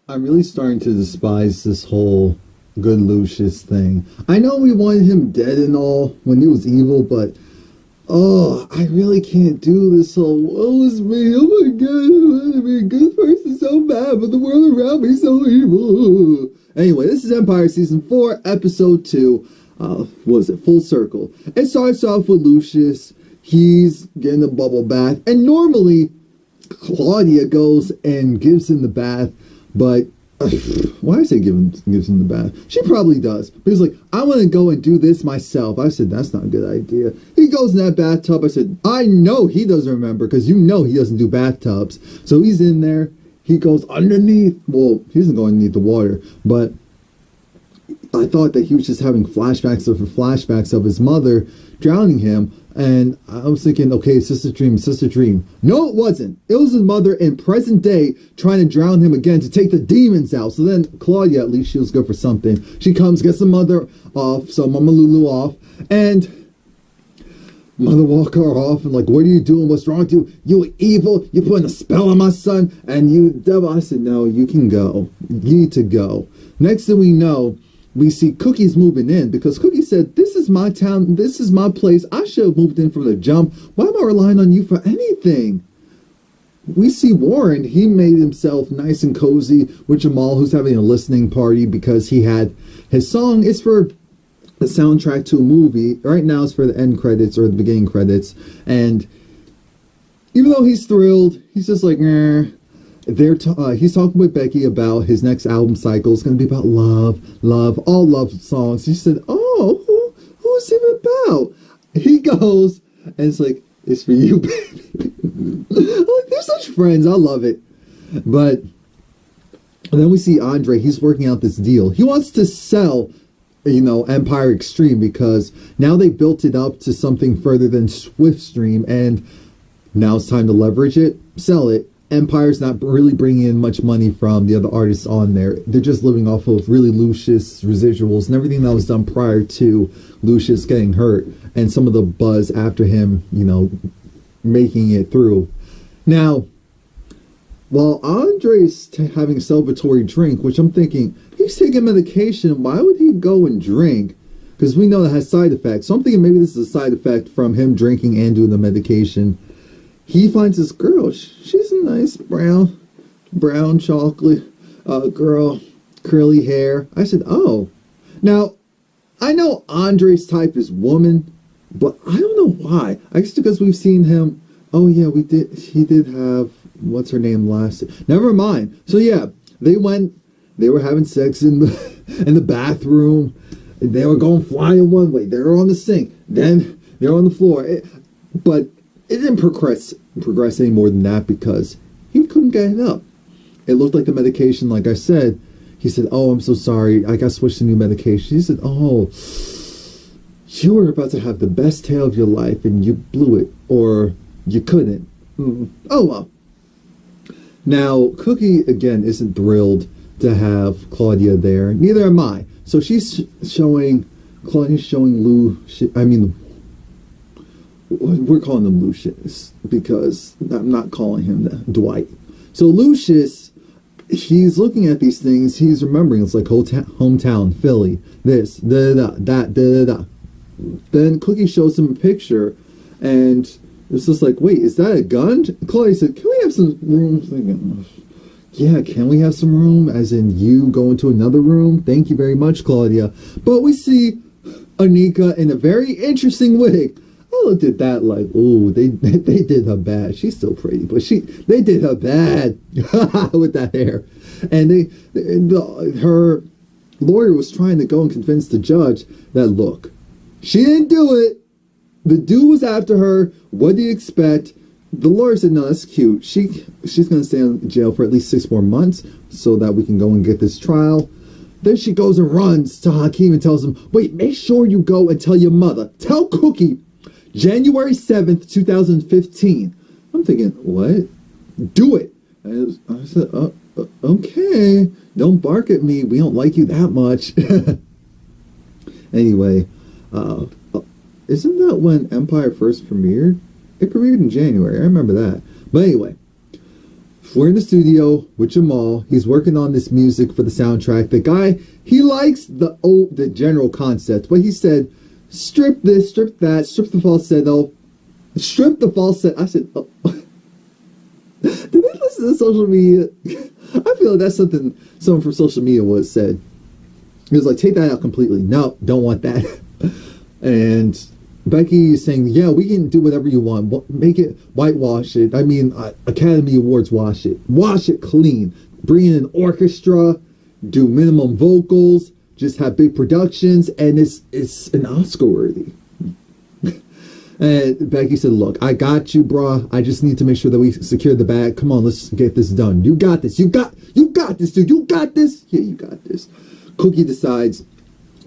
I'm really starting to despise this whole good Lucius thing. I know we wanted him dead and all when he was evil, but oh, I really can't do this whole woe is me. Oh my god, I want to be a good person so bad, but the world around me so evil. Anyway, this is Empire Season 4, Episode 2. What was it? Full Circle. It starts off with Lucius. He's getting a bubble bath, and normally Claudia goes and gives him the bath, but why I say gives him the bath? She probably does. But he's like, I want to go and do this myself. I said, that's not a good idea. He goes in that bathtub. I said, I know he doesn't remember because you know he doesn't do bathtubs. So he's in there. He goes underneath. Well, he doesn't go underneath the water, but I thought that he was just having flashbacks of his mother drowning him. And I was thinking, okay, it's just a dream, it's just a dream. No, it wasn't. It was his mother in present day trying to drown him again to take the demons out. So then Claudia, at least she was good for something. She comes, gets the mother off, so Mama Lulu off, and Mother Walker off, and like, what are you doing? What's wrong with you? You evil. You're putting a spell on my son, and you devil. I said, no, you can go. You need to go. Next thing we know, we see Cookie's moving in because Cookie said, this is my town, this is my place. I should have moved in from the jump. Why am I relying on you for anything? We see Warren, he made himself nice and cozy with Jamal, who's having a listening party because he had his song is for the soundtrack to a movie. Right now it's for the end credits or the beginning credits. And even though he's thrilled, he's just like, he's talking with Becky about his next album cycle. It's going to be about love, all love songs. She said, oh, who is it about? He goes, and it's like, it's for you, baby. Like, they're such friends. I love it. But then we see Andre. He's working out this deal. He wants to sell, Empire Extreme because now they built it up to something further than Swiftstream, and now it's time to leverage it, sell it. Empire's not really bringing in much money from the other artists on there. They're just living off of really Lucius residuals and everything that was done prior to Lucius getting hurt and some of the buzz after him, making it through. Now, while Andre's having a celebratory drink, which I'm thinking, he's taking medication, why would he go and drink? Because we know that has side effects. So I'm thinking maybe this is a side effect from him drinking and doing the medication. He finds this girl. She's a nice brown chocolate girl, curly hair. I said, oh. Now, I know Andre's type is woman, but I don't know why. I guess because we've seen him. Oh, yeah, he did have, what's her name last? Never mind. So, yeah, they were having sex in the bathroom. They were going flying one way. They were on the sink. Then they were on the floor. But it didn't progress any more than that because he couldn't get it up. It looked like the medication, like I said. He said, oh, I'm so sorry. I got switched to new medication. He said, oh, you were about to have the best tale of your life and you blew it. Or you couldn't. Oh, well. Now, Cookie, again, isn't thrilled to have Claudia there. Neither am I. So Claudia's showing Lou, we're calling him Lucius because I'm not calling him Dwight. So Lucius, he's looking at these things. He's remembering it's like hometown, Philly, this, that. Then Cookie shows him a picture, and it's just like, wait, is that a gun? Claudia said, can we have some room? Thinking, yeah, can we have some room? As in you go into another room? Thank you very much, Claudia. But we see Anika in a very interesting wig. I looked at that like, ooh, they did her bad. She's still pretty, but they did her bad with that hair. And her lawyer was trying to go and convince the judge that, look, she didn't do it. The dude was after her. What do you expect? The lawyer said, no, that's cute. She's going to stay in jail for at least 6 more months so that we can go and get this trial. Then she goes and runs to Hakeem and tells him, wait, make sure you go and tell your mother. Tell Cookie. January 7th, 2015. I'm thinking, what? Do it. I said, okay. Don't bark at me. We don't like you that much. Anyway, isn't that when Empire first premiered? It premiered in January. I remember that. But anyway, we're in the studio with Jamal. He's working on this music for the soundtrack. The guy, he likes the general concept, but he said, strip this, strip that, strip the falsetto, strip the falsetto. I said, oh. Did they listen to social media? I feel like that's something someone from social media would have said. He was like, take that out completely. No, don't want that. And Becky is saying, yeah, we can do whatever you want. Make it, whitewash it. I mean, Academy Awards wash it. Wash it clean. Bring in an orchestra. Do minimum vocals. Just have big productions. And it's an Oscar worthy. And Becky said, look, I got you, brah. I just need to make sure that we secure the bag. Come on, let's get this done. You got this. You got this, dude. You got this. Yeah, you got this. Cookie decides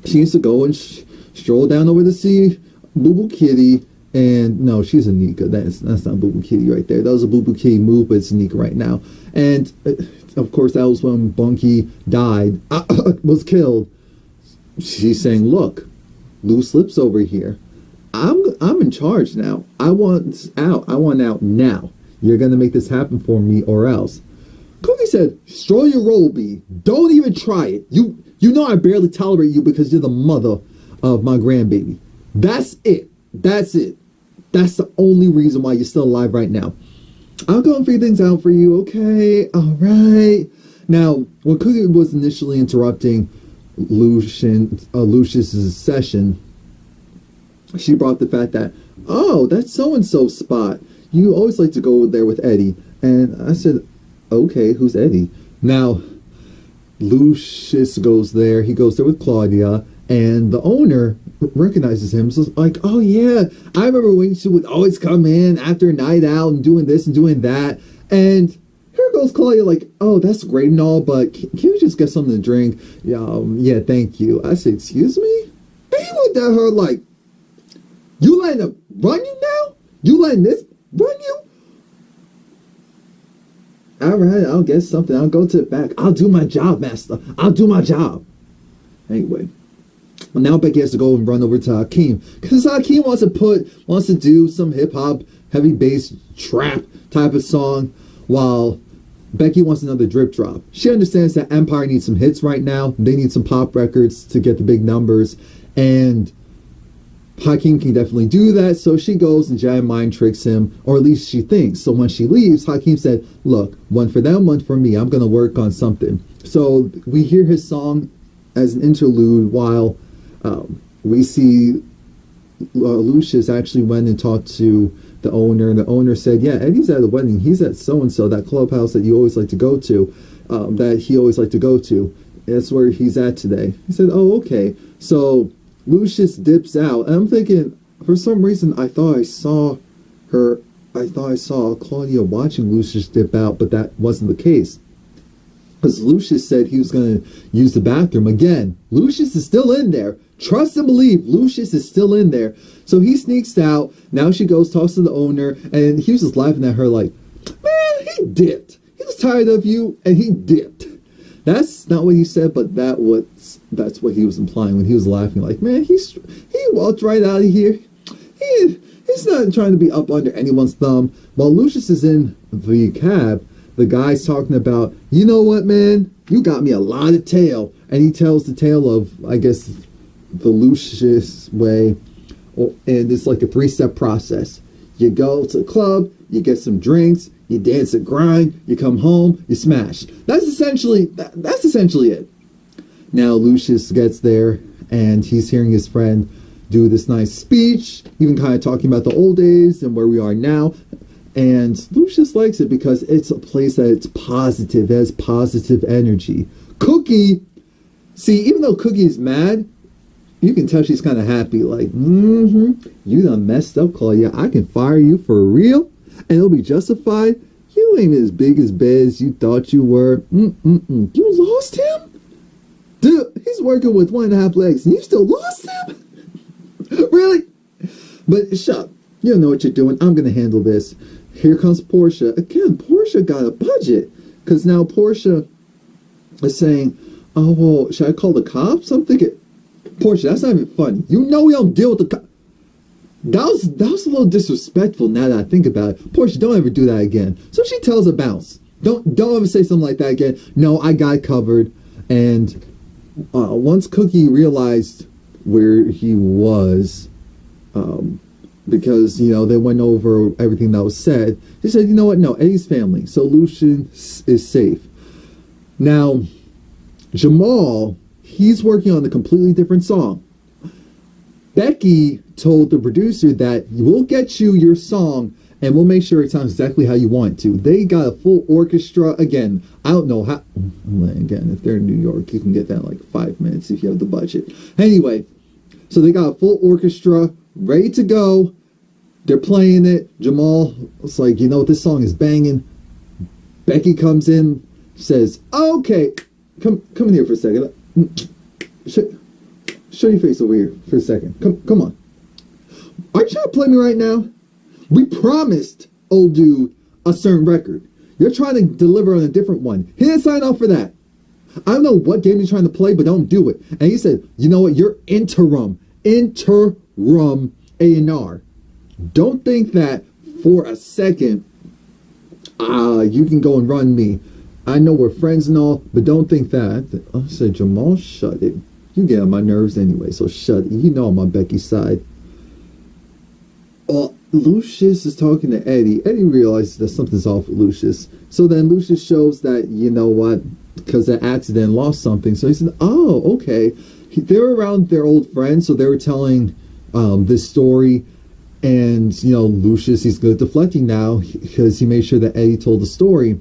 she needs to go and stroll down over to see Boo Boo Kitty. And no, she's Anika. That's not Boo Boo Kitty right there. That was a Boo Boo Kitty move, but it's Anika right now. And of course, that was when Bunky died, was killed. She's saying, look, loose lips over here. I'm in charge now. I want out. I want out now. You're going to make this happen for me or else. Cookie said, stroll your role, B. Don't even try it. You know I barely tolerate you because you're the mother of my grandbaby. That's it. That's it. That's the only reason why you're still alive right now. I'll go and figure things out for you, okay? All right. Now, when Cookie was initially interrupting Lucius's session, she brought the fact that, oh, that's so-and-so spot. You always like to go there with Eddie. And I said, okay, who's Eddie? Now, Lucius goes there. He goes there with Claudia. And the owner recognizes him. So it's like, oh, yeah, I remember when she would always come in after a night out and doing this and doing that. And here goes Claudia like, oh, that's great and all, but can we just get something to drink? Yeah, thank you. I said, excuse me? And he looked at her like, you letting them run you now? You letting this run you? All right, I'll get something. I'll go to the back. I'll do my job, master. I'll do my job. Anyway, now Becky has to go and run over to Hakeem because Hakeem wants to do some hip hop, heavy bass, trap type of song, while Becky wants another drip drop. She understands that Empire needs some hits right now. They need some pop records to get the big numbers, and Hakeem can definitely do that, so she goes and Jai mind tricks him, or at least she thinks. So when she leaves, Hakeem said, look, one for them, one for me. I'm going to work on something. So we hear his song as an interlude while we see Lucius actually went and talked to the owner, and the owner said, yeah, Eddie's at the wedding. He's at so-and-so, that clubhouse that you always like to go to, that he always liked to go to. That's where he's at today. He said, oh, okay. So Lucius dips out, and I'm thinking, for some reason, I thought I saw Claudia watching Lucius dip out, but that wasn't the case. Because Lucius said he was going to use the bathroom again. Lucius is still in there. Trust and believe, Lucius is still in there. So he sneaks out. Now she goes, talks to the owner, and he was just laughing at her like, man, he dipped. He was tired of you, and he dipped. That's not what he said, but that's what he was implying when he was laughing. Like, man, he walked right out of here. He's not trying to be up under anyone's thumb. While Lucius is in the cab, the guy's talking about, you know what, man? You got me a lot of tail. And he tells the tale of, I guess, the Lucius way. And it's like a 3-step process. You go to the club, you get some drinks, you dance and grind, you come home, you smash. That's essentially it. Now Lucius gets there, and he's hearing his friend do this nice speech, even kind of talking about the old days and where we are now. And Lucius likes it because it's a place that it's positive, it has positive energy. Cookie, see, even though Cookie is mad, you can tell she's kind of happy, like, you done messed up, Claudia. I can fire you for real, and it'll be justified. You ain't as big as bad as you thought you were. You lost him? Dude, he's working with 1.5 legs, and you still lost him? Really? But shut up. You don't know what you're doing. I'm going to handle this. Here comes Portia. Again, Portia got a budget. Because now Portia is saying, oh, well, should I call the cops? I'm thinking, Portia, that's not even funny. You know we don't deal with the cops. That was a little disrespectful now that I think about it. Portia, don't ever do that again. So she tells a bounce. Don't ever say something like that again. No, I got it covered. And once Cookie realized where he was, because, you know, they went over everything that was said, he said, you know what, no, Eddie's family, so Lucian is safe. Now, Jamal, he's working on a completely different song. Becky told the producer that we'll get you your song and we'll make sure it sounds exactly how you want it to. They got a full orchestra. Again, I don't know how. Again, if they're in New York, you can get that in like 5 minutes if you have the budget. Anyway, so they got a full orchestra ready to go. They're playing it. Jamal was like, you know, this song is banging. Becky comes in, says, okay, come in here for a second. Show your face over here for a second. Come on. Are you trying to play me right now? We promised old dude a certain record. You're trying to deliver on a different one. He didn't sign off for that. I don't know what game you're trying to play, but don't do it. And he said, you know what? You're interim A&R. Don't think that for a second, you can go and run me. I know we're friends and all, but don't think that. I said, Jamal, shut it. You get on my nerves anyway, so shut it. You know I'm on Becky's side. Well, Lucius is talking to Eddie. Eddie realizes that something's off with Lucius. So then Lucius shows that, you know what, because that accident lost something. So he said, oh, okay. They were around their old friends, so they were telling this story. And, you know, Lucius, he's good at deflecting now because he made sure that Eddie told the story.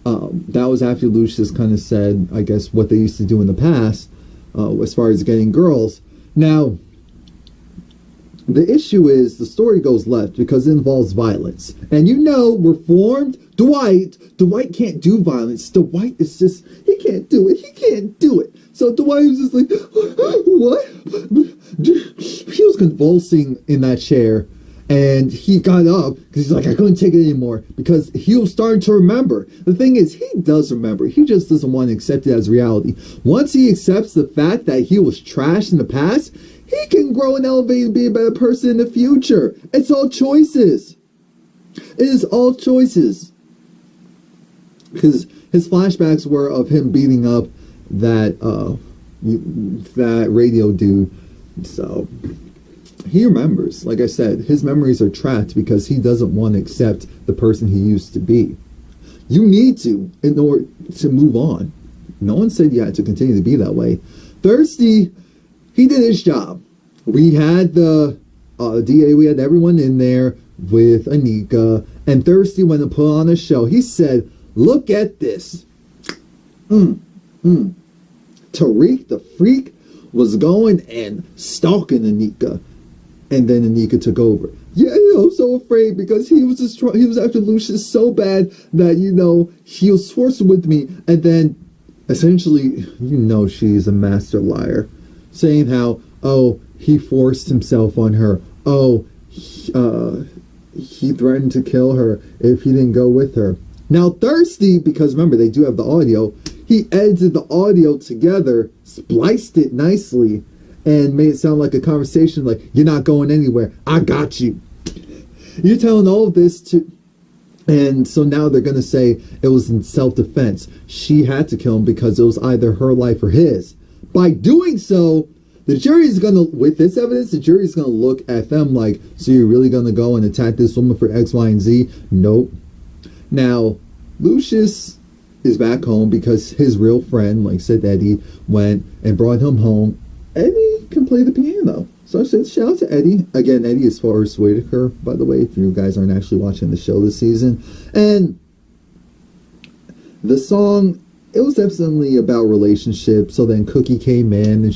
That was after Lucius kind of said, I guess, what they used to do in the past as far as getting girls. Now, the issue is the story goes left because it involves violence. And you know, reformed Dwight can't do violence. Dwight is just, he can't do it. He can't do it. So Dwight was just like, what? He was convulsing in that chair. And he got up because he's like, I couldn't take it anymore because he was starting to remember. The thing is, he does remember. He just doesn't want to accept it as reality. Once he accepts the fact that he was trash in the past, he can grow and elevate and be a better person in the future. It's all choices. It is all choices. Because his flashbacks were of him beating up that radio dude. So he remembers. Like I said, his memories are trapped because he doesn't want to accept the person he used to be. You need to in order to move on. No one said you had to continue to be that way. Thirsty, he did his job. We had the DA, we had everyone in there with Anika, and Thirsty went to put on a show. He said, look at this. Tariq the Freak was going and stalking Anika. And then Anika took over. Yeah, you know, I'm so afraid because he was just he was after Lucius so bad that, you know, he was forced with me. And then, essentially, you know, she's a master liar. Saying how, oh, he forced himself on her. Oh, he threatened to kill her if he didn't go with her. Now, Thirsty, because remember, they do have the audio, he edited the audio together, spliced it nicely, and made it sound like a conversation like, you're not going anywhere. I got you. You're telling all of this to... And so now they're going to say it was in self-defense. She had to kill him because it was either her life or his. By doing so, the jury is going to, with this evidence, the jury is going to look at them like, so you're really going to go and attack this woman for X, Y, and Z? Nope. Now, Lucius is back home because his real friend, like said Eddie, went and brought him home. Eddie can play the piano. So I said, shout out to Eddie. Again, Eddie is Forrest Whitaker, by the way, if you guys aren't actually watching the show this season. And the song, it was definitely about relationships. So then Cookie came in and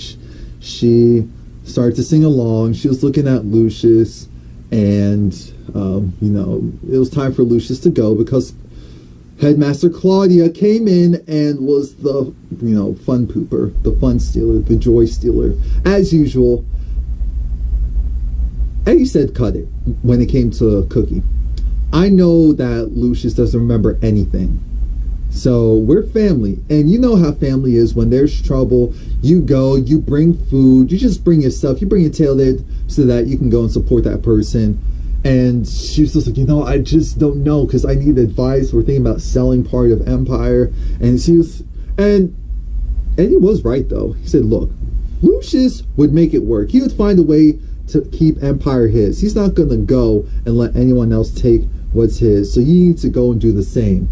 she started to sing along. She was looking at Lucius. And, you know, it was time for Lucius to go because Headmaster Claudia came in and was the, you know, fun pooper, the fun stealer, the joy stealer. As usual, Eddie said cut it when it came to Cookie. I know that Lucius doesn't remember anything. So we're family. And you know how family is. When there's trouble, you go, you bring food, you just bring yourself, you bring your tail there so that you can go and support that person. And she was just like, I just don't know because I need advice. We're thinking about selling part of Empire. And she was, and he was right though. He said, look, Lucius would make it work. He would find a way to keep Empire his. He's not going to go and let anyone else take what's his. So you need to go and do the same.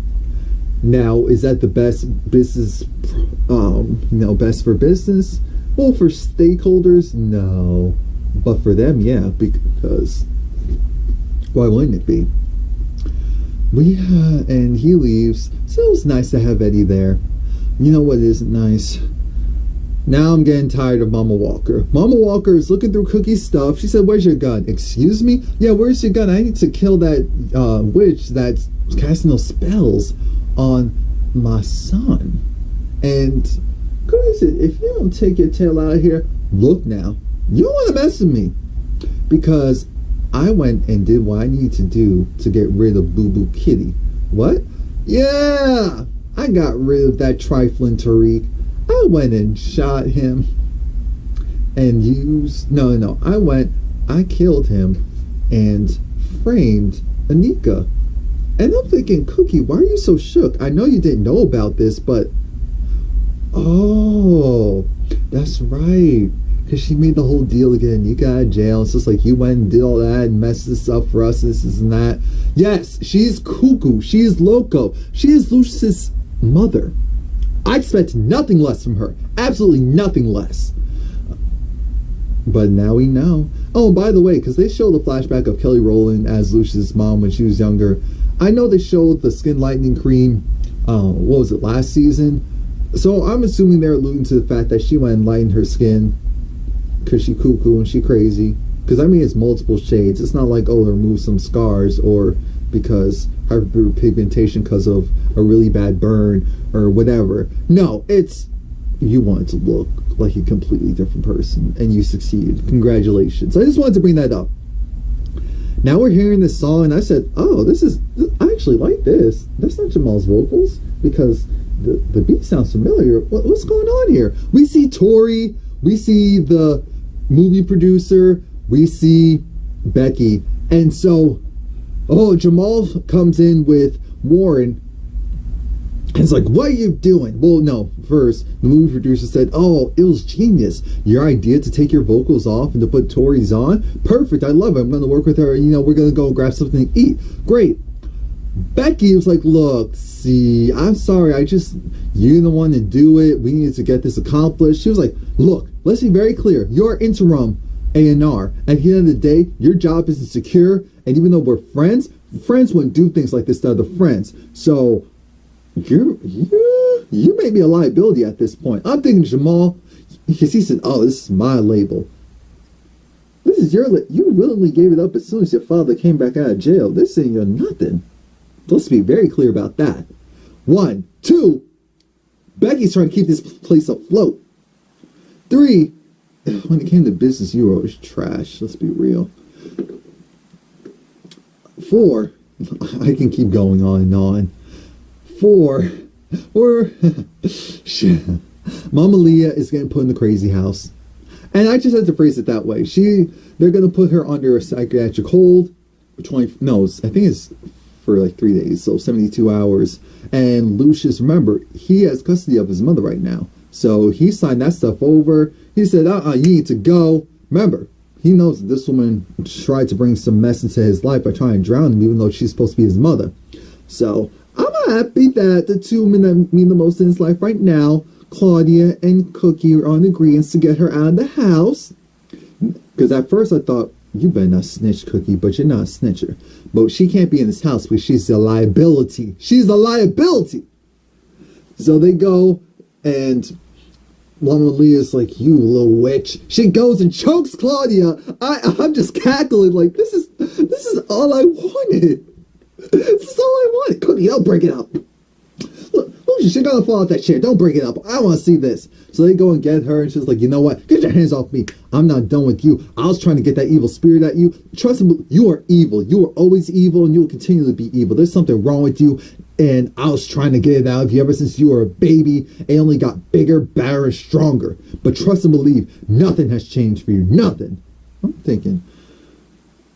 Now, is that the best business, best for business? Well, for stakeholders, no. But for them, yeah, because why wouldn't it be? And he leaves. So it was nice to have Eddie there. You know what isn't nice? Now I'm getting tired of Mama Walker. Mama Walker is looking through Cookie's stuff. She said, where's your gun? Excuse me? Yeah, where's your gun? I need to kill that witch that's casting those spells on my son. And Cookie said, if you don't take your tail out of here, look now. You don't want to mess with me. Because I went and did what I need to do to get rid of Boo Boo Kitty. What? Yeah! I got rid of that trifling Tariq. I went and shot him and used... No. I killed him and framed Anika. And I'm thinking, Cookie, why are you so shook? I know you didn't know about this, but... Oh, that's right. Because she made the whole deal to get Anika out of jail. It's just like you went and did all that and messed this up for us, this and that. Yes, she's cuckoo. She is loco. She is Lucius' mother. I expect nothing less from her. Absolutely nothing less. But now we know. Oh, by the way, because they showed the flashback of Kelly Rowland as Lucius' mom when she was younger. I know they showed the skin lightening cream, what was it, last season? So I'm assuming they're alluding to the fact that she went and lightened her skin because she cuckoo and she crazy. Because, I mean, it's multiple shades. It's not like, oh, remove some scars or because hyperpigmentation because of a really bad burn or whatever. No, it's you wanted to look like a completely different person and you succeeded. Congratulations. I just wanted to bring that up. Now we're hearing this song and I said, oh, I actually like this. That's not Jamal's vocals because the beat sounds familiar. What's going on here? We see Tori, we see the movie producer, we see Becky, and so Jamal comes in with Warren and it's like, what are you doing? Well, no, first the movie producer said, oh, it was genius, your idea to take your vocals off and to put Tori's on. Perfect, I love it. I'm going to work with her. We're going to go grab something to eat. Great. Becky was like, look, see, I'm sorry, you're the one to do it. We need to get this accomplished. She was like, look, let's be very clear. You're interim A&R. At the end of the day, your job is to secure, and even though we're friends wouldn't do things like this to other friends. So you may be a liability at this point. I'm thinking Jamal, because he said, oh, this is my label. This is you willingly gave it up as soon as your father came back out of jail. This ain't your nothing. Let's be very clear about that. 1, 2, Becky's trying to keep this place afloat. 3, when it came to business, you were always trash. Let's be real. 4, I can keep going on and on. 4, Mama Leah is getting put in the crazy house. And I just had to phrase it that way. They're going to put her under a psychiatric hold. I think it's for like 3 days, so 72 hours. And Lucius, remember, he has custody of his mother right now. So he signed that stuff over. He said, you need to go. Remember, he knows that this woman tried to bring some mess into his life by trying to drown him, even though she's supposed to be his mother. So I'm happy that the two men that mean the most in his life right now, Claudia and Cookie, are on agreement to get her out of the house. Because at first I thought, you better not snitch, Cookie, but you're not a snitcher. But she can't be in this house because she's a liability. She's a liability. So they go, and Mama Leah's like, you little witch. She goes and chokes Claudia. I'm just cackling like, this is all I wanted. This is all I wanted. Cookie, don't break it up. Look, she's gonna fall off that chair. Don't break it up. I want to see this. So they go and get her, and she's like, you know what? Get your hands off me. I'm not done with you. I was trying to get that evil spirit at you. Trust me, you are evil. You are always evil, and you will continue to be evil. There's something wrong with you, and I was trying to get it out of you ever since you were a baby. It only got bigger, badder, and stronger. But trust and believe, nothing has changed for you. Nothing. I'm thinking,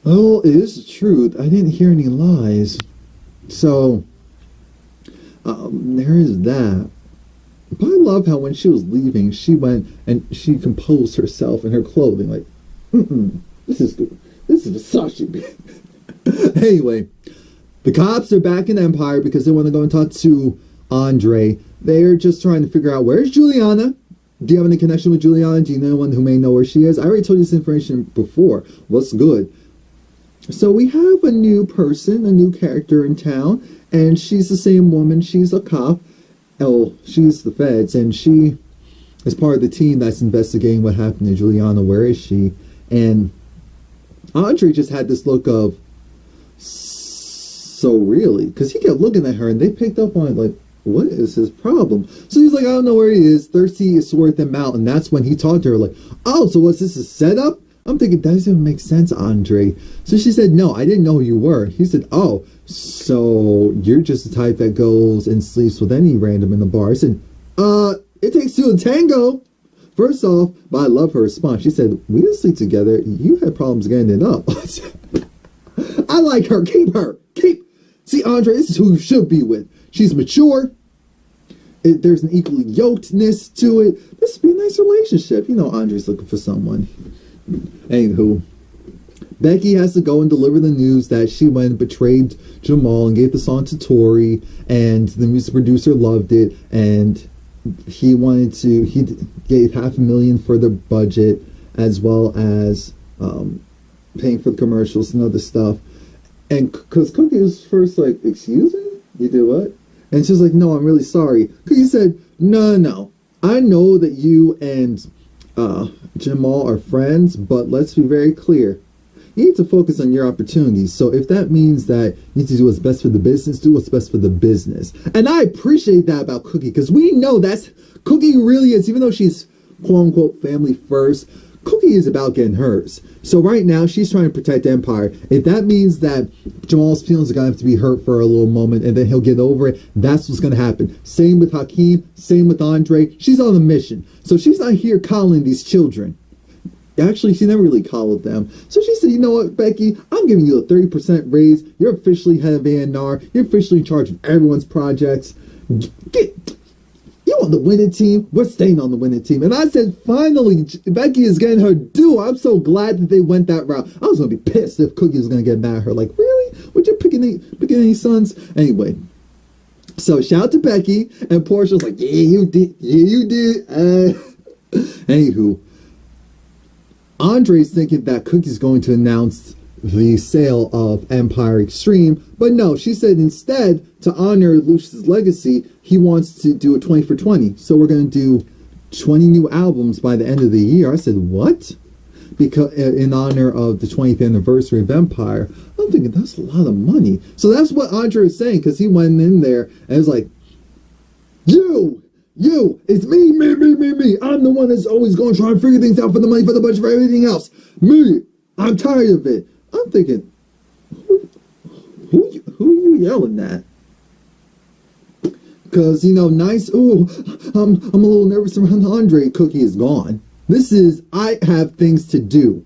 Oh, it is the truth. I didn't hear any lies. So, there is that. But I love how when she was leaving, she went and she composed herself in her clothing. Like, this is good. This is Versace. Anyway, the cops are back in Empire because they want to go and talk to Andre. They're just trying to figure out, where's Juliana? Do you have any connection with Juliana? Do you know anyone who may know where she is? I already told you this information before. What's good? So we have a new person, a new character in town, and she's the same woman. She's a cop. Oh, she's the feds, and she is part of the team that's investigating what happened to Juliana. Where is she? And Andre just had this look of, so really? Because he kept looking at her, and they picked up on it like, what is his problem? So he's like, I don't know where he is. Thirsty is worth them out. And that's when he talked to her like, oh, so what's this, a setup? I'm thinking, that doesn't even make sense, Andre. So she said, no, I didn't know who you were. He said, oh, so you're just the type that goes and sleeps with any random in the bar. I said, it takes two to tango. First off, but I love her response. She said, we didn't sleep together. You had problems getting it up. I like her. Keep her. Keep. See, Andre, this is who you should be with. She's mature. There's an equally yokedness to it. This would be a nice relationship. You know, Andre's looking for someone. Anywho, Becky has to go and deliver the news that she went and betrayed Jamal and gave the song to Tori, and the music producer loved it, and he gave $500,000 for the budget, as well as paying for the commercials and other stuff. And because Cookie was first like, excuse me? You did what? And she's like, no, I'm really sorry. Cookie said, no. I know that you and Jamal are friends, but let's be very clear. You need to focus on your opportunities. So if that means that you need to do what's best for the business, do what's best for the business. And I appreciate that about Cookie, because we know that's Cookie really is, even though she's quote unquote family first, Cookie is about getting hers. So right now she's trying to protect Empire. If that means that Jamal's feelings are gonna have to be hurt for a little moment and then he'll get over it, that's what's gonna happen. Same with Hakeem, same with Andre. She's on a mission. So she's not here coddling these children. Actually, she never really coddled them. So she said, you know what, Becky, I'm giving you a 30% raise. You're officially head of A&R. You're officially in charge of everyone's projects. You on the winning team? We're staying on the winning team. And I said, finally, Becky is getting her due. I'm so glad that they went that route. I was going to be pissed if Cookie was going to get mad at her. Like, really? Would you pick any sons? Anyway. So, shout out to Becky. And Portia's like, yeah, you did. Yeah, you did. Anywho. Andre's thinking that Cookie's going to announce the sale of Empire Extreme, but no, she said instead, to honor Lucius's legacy, he wants to do a 20 for 20. So we're going to do 20 new albums by the end of the year. I said, what? Because in honor of the 20th anniversary of Empire. I'm thinking, that's a lot of money. So that's what Andre is saying, because he went in there and was like, it's me. I'm the one that's always going to try and figure things out for the money, for the budget, for everything else. Me. I'm tired of it. I'm thinking, who are you yelling at? Because, you know, nice, ooh, I'm a little nervous around Andre. Cookie is gone. This is, I have things to do.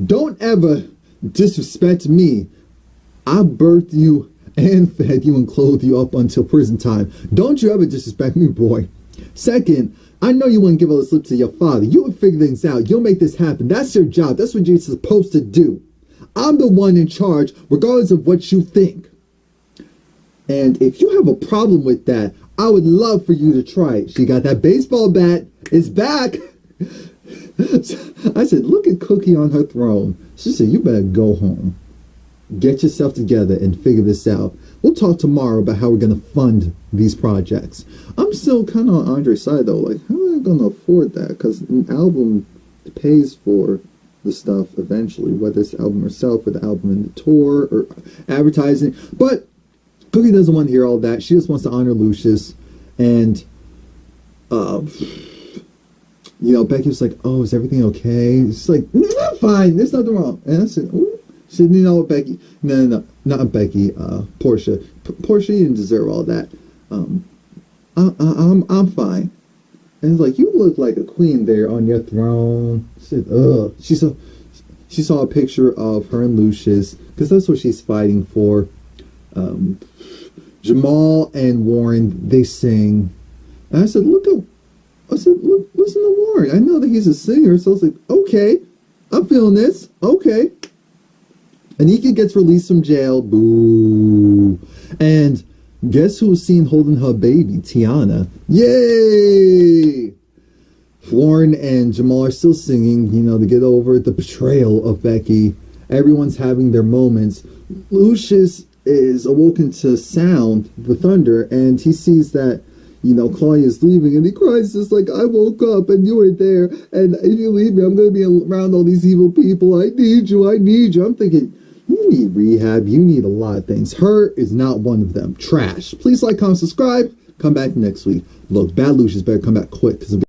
Don't ever disrespect me. I birthed you and fed you and clothed you up until prison time. Don't you ever disrespect me, boy. Second, I know you wouldn't give all the slip to your father. You would figure things out. You'll make this happen. That's your job. That's what you're supposed to do. I'm the one in charge, regardless of what you think. And if you have a problem with that, I would love for you to try it. She got that baseball bat. It's back. I said, look at Cookie on her throne. She said, you better go home. Get yourself together and figure this out. We'll talk tomorrow about how we're going to fund these projects. I'm still kind of on Andre's side, though. Like, how am I going to afford that? Because an album pays for the stuff eventually, whether it's the album herself or the album in the tour or advertising. But Cookie doesn't want to hear all that. She just wants to honor Lucius. And, you know, Becky was like, oh, is everything okay? She's like, no, I'm fine. There's nothing wrong. And I said, ooh. She said, you know what, Becky? No, not Becky. Portia. Portia, you didn't deserve all that. I'm fine. And it's like, you look like a queen there on your throne. She said, ugh. she saw a picture of her and Lucius, because that's what she's fighting for. Jamal and Warren, they sing. And I said, look, listen to Warren. I know that he's a singer. So I was like, okay, I'm feeling this. Okay. Anika gets released from jail. Boo. And guess who was seen holding her baby? Tiana. Yay! Warren and Jamal are still singing, you know, to get over the betrayal of Becky. Everyone's having their moments. Lucius is awoken to sound, the thunder, and he sees that, you know, Claudia's leaving, and he cries just like, I woke up and you were there, and if you leave me, I'm going to be around all these evil people. I need you. I'm thinking, you need rehab. You need a lot of things. Her is not one of them. Trash. Please like, comment, subscribe. Come back next week. Look, bad Lucius better come back quick, because